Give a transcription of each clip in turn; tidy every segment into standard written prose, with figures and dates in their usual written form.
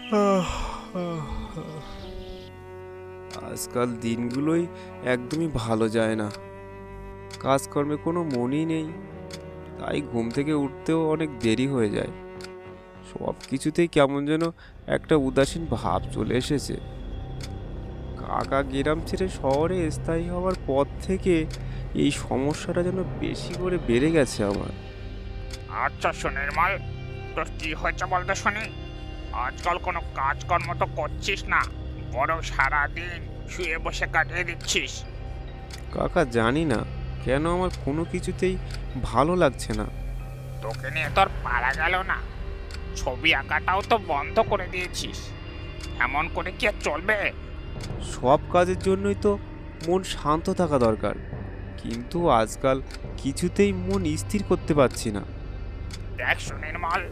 আহ, আহ, আহ। আজকাল দিনগুলোই একদমই ভালো যায় না, কাজকর্মে কোনো মনই নেই, তাই ঘুম থেকে উঠতেও অনেক দেরি হয়ে যায়। সব কিছুতেই কেমন যেন একটা উদাসীন ভাব চলে এসেছে। কাকা গ্রাম ছেড়ে শহরে স্থায়ী হওয়ার পর থেকে এই সমস্যাটা যেন বেশি করে বেড়ে গেছে আমার। আচ্ছা সুনির্মল, তোর কি হয়েছে বলতে শুনি। আজকাল কোনো কাজকর্ম তো করছিস না, বরং সারাদিন শুয়ে বসে কাটিয়ে দিচ্ছিস। কাকা জানি না কেন আমার কোনো কিছুতেই ভালো লাগছে না। তোকে নিয়ে তোর পারা গেল না, ছবি আঁকাটাও তো বন্ধ করে দিয়েছিস। এমন করে কি আর চলবে? সব কাজের জন্যই তো মন শান্ত থাকা দরকার, কিন্তু আজকাল কিছুতেই মন স্থির করতে পারছি না। দেখ সুনির্মল,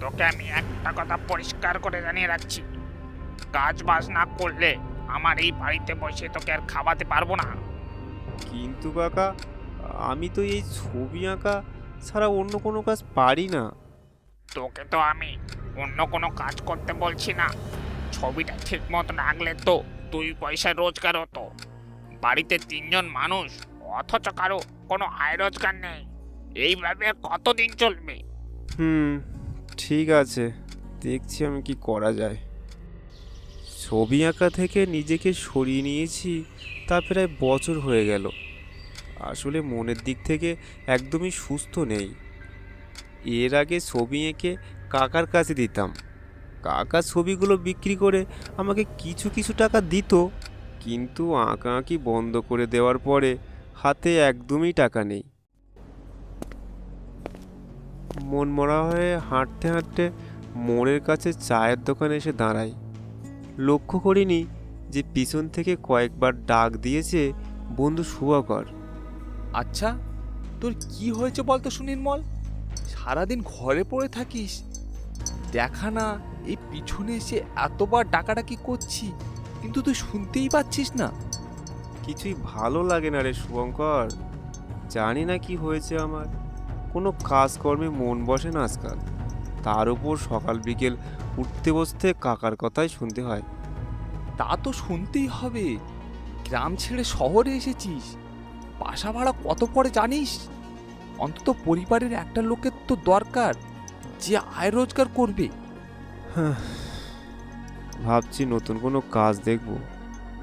তোকে আমি একটা কথা পরিষ্কার করে জানিয়ে রাখছি, কাজ বাজ না করলে আমার এই বাড়িতে বসে তোকে আর খাওয়াতে পারবো না। কিন্তু কাকা, আমি তো এই ছবি আঁকা ছাড়া অন্য কোনো কাজ পারি না। তোকে তো আমি অন্য কোনো কাজ করতে বলছি না, ছবিটা ঠিক মতন আঁকলে তো 2 পয়সা রোজগার হতো। বাড়িতে 3জন মানুষ, অথচ কারো কোনো আয় রোজগার নেই। এইভাবে আর কতদিন চলবে? হুম, ঠিক আছে, দেখছি আমি কি করা যায়। ছবি আঁকা থেকে নিজেকে সরিয়ে নিয়েছি তা প্রায় বছর হয়ে গেল। আসলে মনের দিক থেকে একদমই সুস্থ নেই। এর আগে ছবি এঁকে কাকার কাছে দিতাম, কাকা ছবিগুলো বিক্রি করে আমাকে কিছু কিছু টাকা দিত। কিন্তু আঁকাআঁকি বন্ধ করে দেওয়ার পরে হাতে একদমই টাকা নেই। মন মরা হয়ে হাঁটতে হাঁটতে মোড়ের কাছে চায়ের দোকানে এসে দাঁড়াই। লক্ষ্য করিনি যে পিছন থেকে কয়েকবার ডাক দিয়েছে বন্ধু শুভকর। আচ্ছা, তোর কি হয়েছে বলতো সুনির্মল? সারাদিন ঘরে পড়ে থাকিস, দেখা না এই পিছনে এসে এতবার ডাকাডাকি করছি, কিন্তু তুই শুনতেই পাচ্ছিস না। কিছুই ভালো লাগে না রে শুভঙ্কর, জানি না কি হয়েছে আমার, কোনো কাজকর্মে মন বসে না আজকাল। তার উপর সকাল বিকেল উঠতে বসতে কাকার কথাই শুনতে হয়। তা তো শুনতেই হবে, গ্রাম ছেড়ে শহরে এসেছিস, বাসা ভাড়া কত পড়ে জানিস? অন্তত পরিবারের একটা লোকের তো দরকার যে আয় রোজগার করবে। ভাবছি নতুন কোনো কাজ দেখব।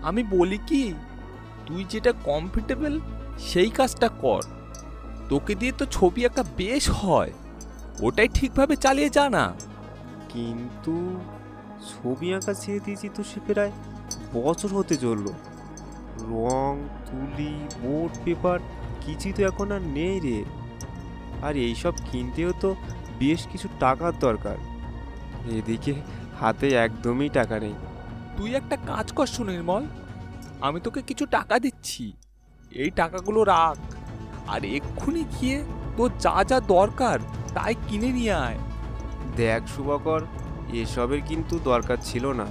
আমি বলি কি, তুই যেটা কমফর্টেবল সেই কাজটা কর। তোকে দিয়ে তো ছবি আঁকা বেশ হয়, ওটাই ঠিকভাবে চালিয়ে যা না। কিন্তু ছবি আঁকা ছেড়ে দিয়েছি তো সে প্রায় বছর হতে চললো। রং, তুলি, বোর্ড, পেপার কিছুই তো এখন আর নেই রে। আর এইসব কিনতেও তো বেশ কিছু টাকার দরকার, এদিকে হাতে একদমই টাকা নেই। তুই একটা কাজ কর সুনির্মল, আমি তোকে কিছু টাকা দিচ্ছি, এই টাকাগুলো রাখ, আর এক্ষুনি গিয়ে তোর যা যা দরকার তাই কিনে নিয়ে আয়। দেখ শুভকর, এসবের কিন্তু দরকার ছিল না,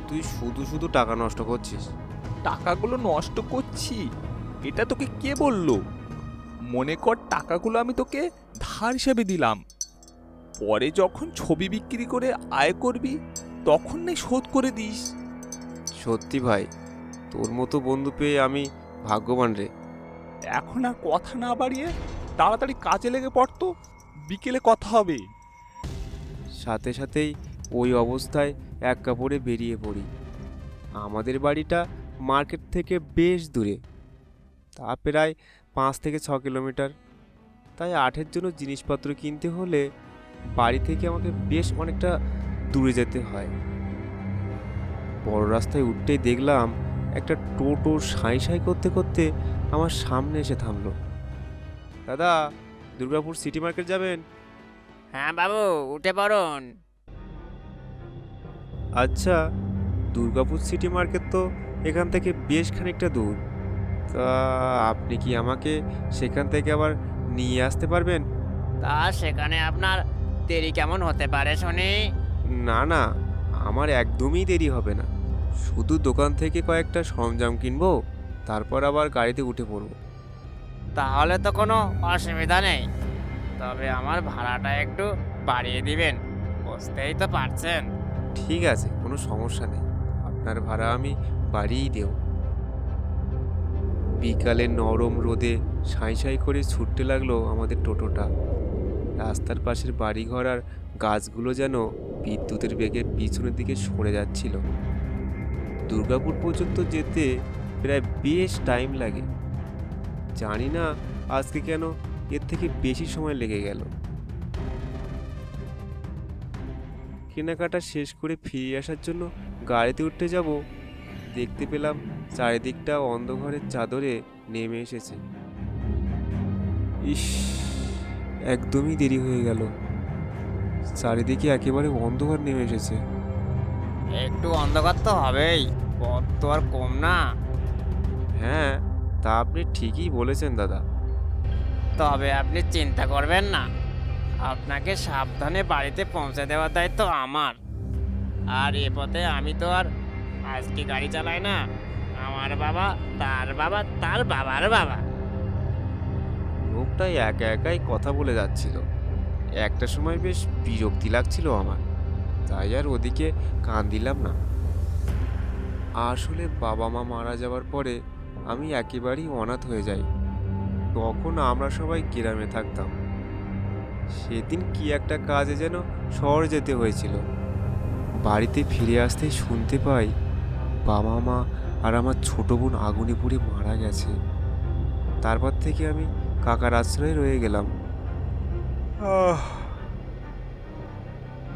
তুই শুধু শুধু টাকা নষ্ট করছিস। টাকাগুলো নষ্ট করছি এটা তোকে কে বললো? মনে কর টাকাগুলো আমি তোকে ধার হিসেবে দিলাম, পরে যখন ছবি বিক্রি করে আয় করবি তখন নেই শোধ করে দিস। সত্যি ভাই, তোর মতো বন্ধু পেয়ে আমি ভাগ্যবান রে। এখন আর কথা না বাড়িয়ে তাড়াতাড়ি কাজে লেগে পড়তো, বিকেলে কথা হবে। সাথে সাথেই ওই অবস্থায় এক কাপড়ে বেরিয়ে পড়ি। আমাদের বাড়িটা মার্কেট থেকে বেশ দূরে, তা প্রায় 5 থেকে 6 কিলোমিটার। তাই আঠের জন্য জিনিসপত্র কিনতে হলে বাড়ি থেকে আমাকে বেশ অনেকটা দূরে যেতে হয়। বড় রাস্তায় উঠতেই দেখলাম একটা টোটো সাঁই সাঁই করতে করতে আমার সামনে এসে থামলো। দাদা, দুর্গাপুর সিটি মার্কেট যাবেন? হ্যাঁ বাবু, উঠে পড়ুন। আচ্ছা, দুর্গাপুর সিটি মার্কেট তো এখান থেকে বেশ খানিকটা দূর, তা আপনি কি আমাকে সেখান থেকে আবার নিয়ে আসতে পারবেন? তা সেখানে আপনার দেরি কেমন হতে পারে শুনি? না না, আমার একদমই দেরি হবে না, শুধু দোকান থেকে কয়েকটা সরঞ্জাম কিনবো, তারপর আবার গাড়িতে উঠে পড়বো। তাহলে তো কোনো অসুবিধা নেই, তবে আমার ভাড়াটা একটু বাড়িয়ে দিবেন, বুঝতেই তো পারছেন। ঠিক আছে, কোনো সমস্যা নেই, আপনার ভাড়া আমি বাড়িয়েই দেব। বিকালে নরম রোদে সাঁই সাঁই করে ছুটতে লাগলো আমাদের টোটোটা। রাস্তার পাশের বাড়িঘর আর গাছগুলো যেন বিদ্যুতের বেগে পিছনের দিকে সরে যাচ্ছিল। দুর্গাপুর পর্যন্ত যেতে প্রায় বেশ টাইম লাগে। জানি না আজকে কেন এর থেকে বেশি সময় লেগে গেল। কেনাকাটা শেষ করে ফিরে আসার জন্য গাড়িতে উঠতে যাব, দেখতে পেলাম চারিদিকটা অন্ধকারের চাদরে নেমে এসেছে। ইস, একদমই দেরি হয়ে গেল। চারিদিকে একেবারে অন্ধকার নেমে এসেছে। একটু অন্ধকার তো হবেই, পথ তো আর কম না। হ্যাঁ, তা আপনি ঠিকই বলেছেন দাদা। তবে আপনি চিন্তা করবেন না, আপনাকে সাবধানে বাড়িতে পৌঁছে দেওয়ার দায়িত্ব আমার। আর এ পথে আমি তো আর আজকে গাড়ি চালাই না, আমার বাবা, তার বাবা, তার বাবার বাবা। লোকটাই একা একাই কথা বলে যাচ্ছিল। একটা সময় বেশ বিরক্তি লাগছিল আমার, তাই আর ওদিকে কান দিলাম না। আসলে বাবা মা মারা যাওয়ার পরে আমি একেবারেই অনাথ হয়ে যাই। তখন আমরা সবাই গ্রামে থাকতাম। সেদিন কি একটা কাজে যেন শহর যেতে হয়েছিল। বাড়িতে ফিরে আসতেই শুনতে পাই বাবা মা আর আমার ছোট বোন আগুনে পুড়ে মারা গেছে। তারপর থেকে আমি কাকার আশ্রয়ে রয়ে গেলাম।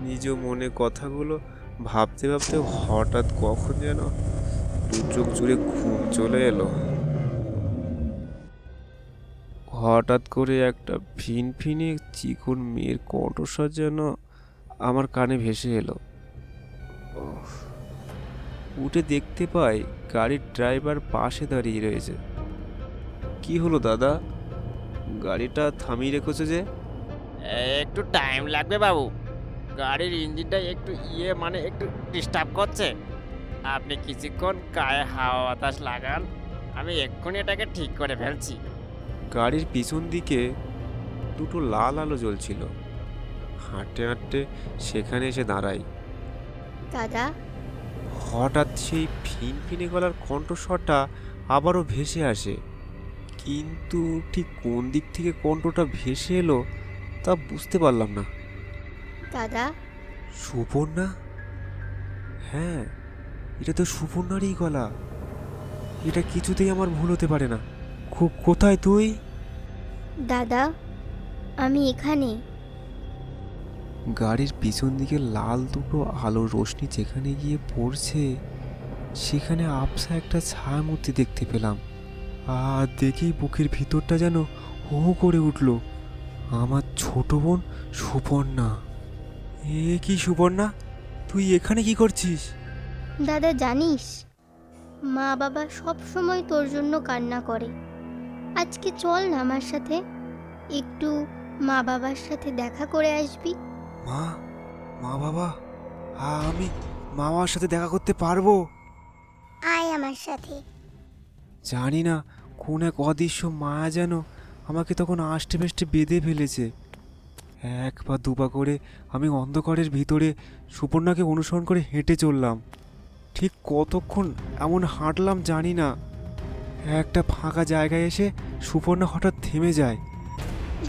নিজ মনে কথাগুলো ভাবতে ভাবতে হঠাৎ কখন যেন দু চোখ জুড়ে ঘুম চলে এলো। হঠাৎ করে একটা ফিনফিনে চিকন মেয়ের কণ্ঠস্বর যেন আমার কানে ভেসে এলো। উফ, উঠে দেখতে পাই গাড়ির ড্রাইভার পাশে দাঁড়িয়ে রয়েছে। কি হলো দাদা, গাড়িটা থামিয়ে রেখেছো যে? একটু টাইম লাগবে বাবু, গাড়ির ইঞ্জিনটা একটু একটু ডিস্টার্ব করছে। আপনি কিছুক্ষণ গায়ে হাওয়া বাতাস লাগান, আমি এক্ষুনি এটাকে ঠিক করে ফেলছি। গাড়ির পিছন দিকে দুটো লাল আলো জ্বলছিল। হাঁটতে হাঁটতে সেখানে এসে দাঁড়াই। দাদা, হঠাৎ সেই ফিনফিনে গলার কণ্ঠস্বরটা আবারও ভেসে আসে, কিন্তু ঠিক কোন দিক থেকে কণ্ঠটা ভেসে এলো তা বুঝতে পারলাম না। দাদা, সুপর্ণা? হ্যাঁ, এটা তো সুপর্ণারই গলা। এটা কিছুতেই আমার ভুল হতে পারে না। কোথায় তুই? দাদা, আমি এখানে। গাড়ির পিছন দিকে লাল দুটো আলোর রোশনি যেখানে গিয়ে পড়ছে সেখানে আবছা একটা ছায়ামূর্তি দেখতে পেলাম। আর দেখেই বুকের ভিতরটা যেন হো হো করে উঠল। আমার ছোট বোন সুপর্ণা। এ কি সুপর্ণা, তুই এখানে কি করছিস? দাদা, জানিস মা বাবা সব সময় তোর জন্য কান্না করে। আজকে চল না আমার সাথে, একটু মা বাবার সাথে দেখা করে আসবি। মা বাবা? আমি মা বাবার সাথে দেখা করতে পারবো? আয় আমার সাথে। জানি না কোন এক অদৃশ্য মায়া যেন আমাকে তখন আষ্টে পেষ্টে বেঁধে ফেলেছে। এক পা দুপা করে আমি অন্ধকারের ভিতরে সুপর্ণাকে অনুসরণ করে হেঁটে চললাম। ঠিক কতক্ষণ এমন হাঁটলাম জানি না। একটা ফাঁকা জায়গায় এসে সুপর্ণা হঠাৎ থেমে যায়।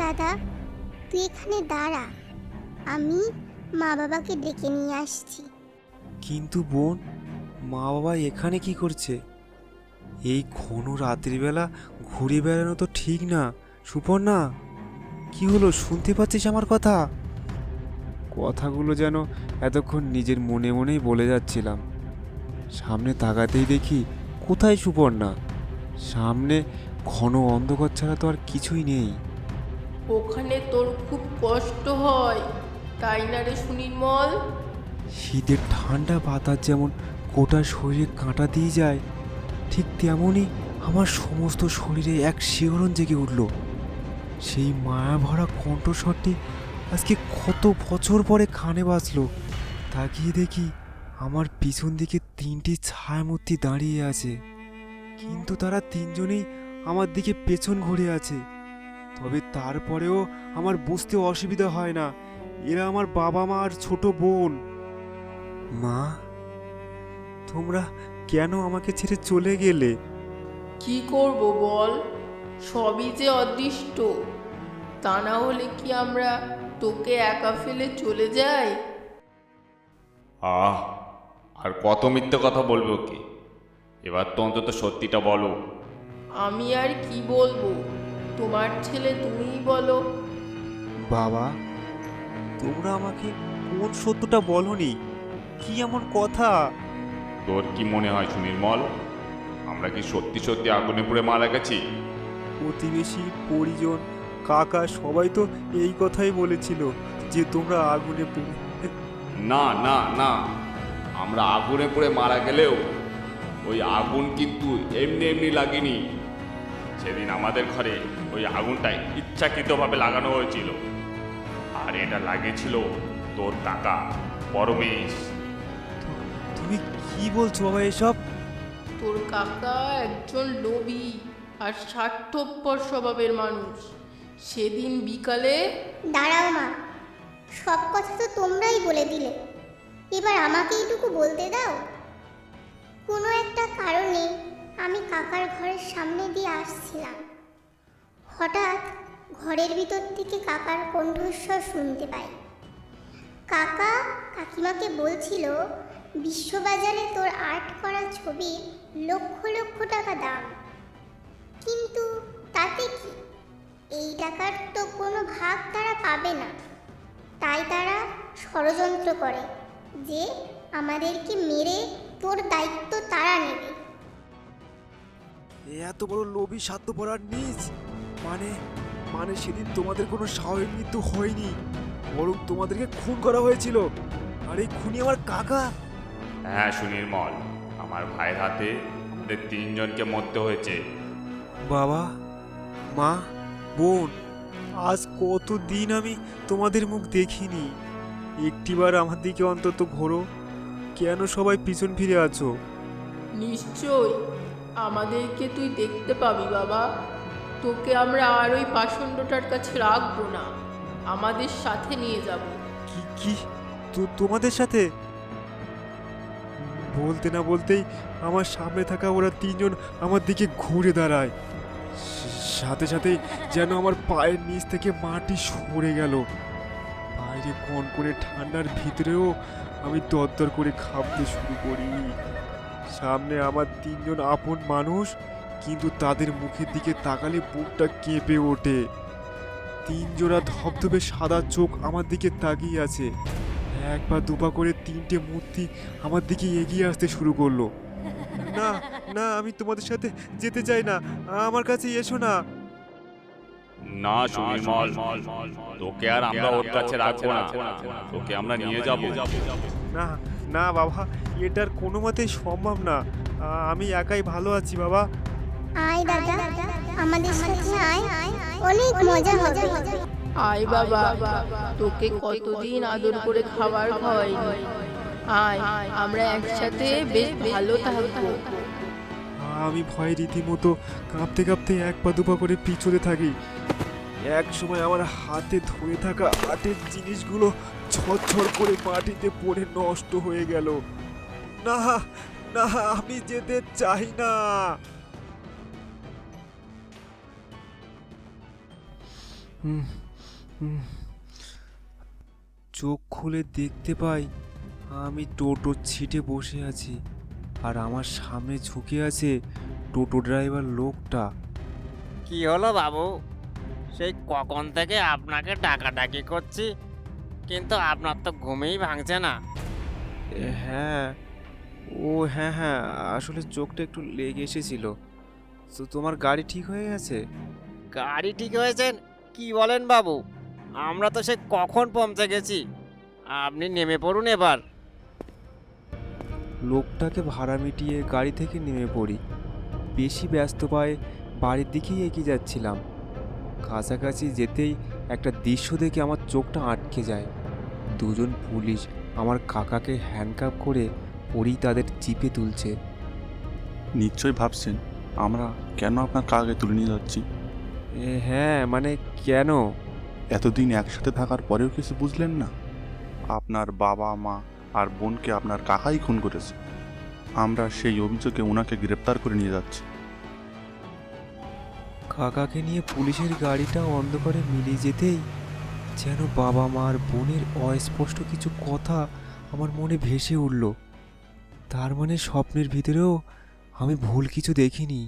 দাদা, তুই এখানে দাঁড়া, আমি মা বাবাকে ডেকে নিয়ে আসছি। কিন্তু বোন, মা বাবা এখানে কি করছে? এই ঘন রাত্রিবেলা ঘুরে বেড়ানো তো ঠিক না। সুপর্ণা, কি হলো, শুনতে পাচ্ছিস আমার কথা? কথাগুলো যেন এতক্ষণ নিজের মনে মনেই বলে যাচ্ছিলাম। সামনে তাকাতেই দেখি কোথায় সুপর্ণা। সামনে ঘন অন্ধকার ছাড়া তো আর কিছুই নেই। ওখানে তোর খুব কষ্ট হয়, তাই না রে সুনির্মল? শীতের ঠান্ডা বাতাস যেমন গোটা শরীরে কাঁটা দিয়ে যায়, ঠিক তেমনই আমার সমস্ত শরীরে এক শিহরণ জেগে উঠল। সেই মায়া ভরা কণ্ঠস্বরটি আজকে কত বছর পরে কানে বাজলো। তাকিয়ে দেখি আমার পিছন দিকে তিনটি ছায়ামূর্তি দাঁড়িয়ে আছে, কিন্তু তারা তিনজনেই আমার দিকে পেছন ঘুরে আছে। তবে তারপরেও আমার বুঝতে অসুবিধা হয় না, এরা আমার বাবা মা আর ছোট বোন। মা, তোমরা কেন আমাকে ছেড়ে চলে গেলে? কি করব বল, সবই যে অদৃষ্ট। তা না হলে কি আমরা তোকে একা ফেলে চলে যাই? আর কত মিথ্যে কথা বলবো কি? এবার তো অন্তত সত্যিটা বলো। আমি আর কি বলবো, তোমার ছেলে তুমিই বলো। বাবা, তোমরা আমাকে কোন সত্যটা বলনি? কি এমন কথা? তোর কি মনে হয় সুনির্মল, আমরা কি সত্যি সত্যি আগুনে পুড়ে মারা গেছি? প্রতিবেশী, পরিজন, কাকা সবাই তো এই কথাই বলেছিল যে তোমরা আগুনে পুড়ে। না না না, আমরা আগুনে পুড়ে মারা গেলেও ওই আগুন কিন্তু এমনি এমনি লাগেনি। সেদিন আমাদের ঘরে ওই আগুনটাই ইচ্ছাকৃতভাবে লাগানো হয়েছিল, আর এটা লাগিয়েছিল তোর কাকা পরমেশ। তুমি কি বলছো বাবা এসব? তোর কাকা একজন লোভী আর স্বার্থপর স্বভাবের মানুষ। সেদিন বিকালে দাঁড়াও মা, সব কথা তো তোমরাই বলে দিলে, এবার আমাকে এইটুকু বলতে দাও। কোনো একটা কারণে আমি কাকার ঘরের সামনে দিয়ে আসছিলাম। হঠাৎ ঘরের ভিতর থেকে কাকার কণ্ঠস্বর শুনতে পাই। কাকা কাকিমাকে বলছিল বিশ্ববাজারে তোর আর্ট করা ছবির লক্ষ লক্ষ টাকা দাম। কিন্তু তাতে কি, এই টাকার তো কোনো ভাগ তারা পাবে না। তাই তারা ষড়যন্ত্র করে যে আমাদেরকে মেরে তোর দায়িত্ব তারা নেবে। এত বড় লোভী, স্বার্থপর আর নীচ! মানে মানে সেদিন তোমাদের কোনো স্বাভাবিক মৃত্যু হয়নি, বরং তোমাদেরকে খুন করা হয়েছিল। আর এই খুনি আমার কাকা। হ্যাঁ সুনির্মল, আমার ভাইয়ের হাতে আমাদের তিনজনকে মরতে হয়েছে। বাবা, মা, বোন, আজ কতদিন আমি তোমাদের মুখ দেখিনি। একটিবার আমার দিকে অন্তত ঘোরো। কেন সবাই পিছন ফিরে আছো? নিশ্চয় আমাদেরকে তুই দেখতে পাবি বাবা। তোকে আমরা আর ওই পাষণ্ডটার কাছে রাখবো না, আমাদের সাথে নিয়ে যাব। কি কি তোমাদের সাথে? বলতে না বলতেই আমার সামনে থাকা ওরা তিনজন আমার দিকে ঘুরে দাঁড়ায়। সাথে সাথেই যেন আমার পায়ের নিচ থেকে মাটি সরে গেল। বাইরে কনকনে ঠান্ডার ভিতরেও আমি দরদর করে কাঁপতে শুরু করি। সামনে আমার তিনজন আপন মানুষ, কিন্তু তাদের মুখের দিকে তাকালে বুকটা কেঁপে ওঠে। তিন জোড়া ধবধবে সাদা চোখ আমার দিকে তাকিয়ে আছে। এক পা দুপা করে তিনটে মূর্তি আমার দিকে এগিয়ে আসতে শুরু করলো। না না, আমি তোমাদের সাথে যেতে চাই না, আমার কাছে এসো না। না সুনির্মল, তোকে আর আমরা ওর কাছে রাখবো না, তোকে আমরা নিয়ে যাব। না না বাবা, এটার কোনো মতেই সম্ভব না। আমি একাই ভালো আছি বাবা। আয় দাদা, আমাদের সাথে আয়, অনেক মজা হবে। আয় বাবা, তোকে কতদিন আদর করে খাবার খাওয়াইনি। আয়, আমরা একসাথে বেশ ভালো থাকবো। আমি ভয়ে রীতিমতো কাঁপতে কাঁপতে এক পা দুপা করে পিছনে থাকি। এক সময় আমার হাতে ধরে থাকা আটের জিনিসগুলো ঝরঝর করে মাটিতে পড়ে নষ্ট হয়ে গেল। না না, আমি যেতে চাই না। চোখ খুলে দেখতে পাই আমি টোটো সিটে বসে আছি, আর আমার সামনে ঝুঁকে আছে টোটো ড্রাইভার লোকটা। কি হলো বাবু? সেই কখন থেকে আপনাকে ডাকাডাকি করছি, কিন্তু আপনার তো ঘুমেই ভাঙছে না। হ্যাঁ, ও হ্যাঁ হ্যাঁ, আসলে চোখটা একটু লেগে এসেছিল। তো তোমার গাড়ি ঠিক হয়ে গেছে? গাড়ি ঠিক হয়েছেন কি বলেন বাবু? আমরা তো সে কখন পৌঁছে গেছি। আপনি নেমে পড়ুন এবার। লোকটাকে ভাড়া মিটিয়ে গাড়ি থেকে নেমে পড়ি। বেশি ব্যস্ত পায়ে বাড়ির দিকেই এগিয়ে যাচ্ছিলাম। কাছাকাছি যেতেই একটা দৃশ্য দেখে আমার চোখটা আটকে যায়। দুজন পুলিশ আমার কাকাকে হ্যান্ডকাপ করে পরেই তাদের জিপে তুলছে। নিশ্চয়ই ভাবছেন আমরা কেন আপনার কাকাকে তুলে নিয়ে যাচ্ছি। হ্যাঁ, মানে কেন? এতদিন একসাথে থাকার পরেও কিছু বুঝলেন না? আপনার বাবা মা আর বোনকে আপনার কাকাই খুন করেছে। আমরা সেই অভিযোগে ওনাকে গ্রেপ্তার করে নিয়ে যাচ্ছি। কাকাকে নিয়ে পুলিশের গাড়িটা অন্ধকারে মিলিয়ে যেতেই যেন বাবা মার বোনের অস্পষ্ট কিছু কথা আমার মনে ভেসে উঠল। তার মানে স্বপ্নের ভিতরেও আমি ভুল কিছু দেখিনি।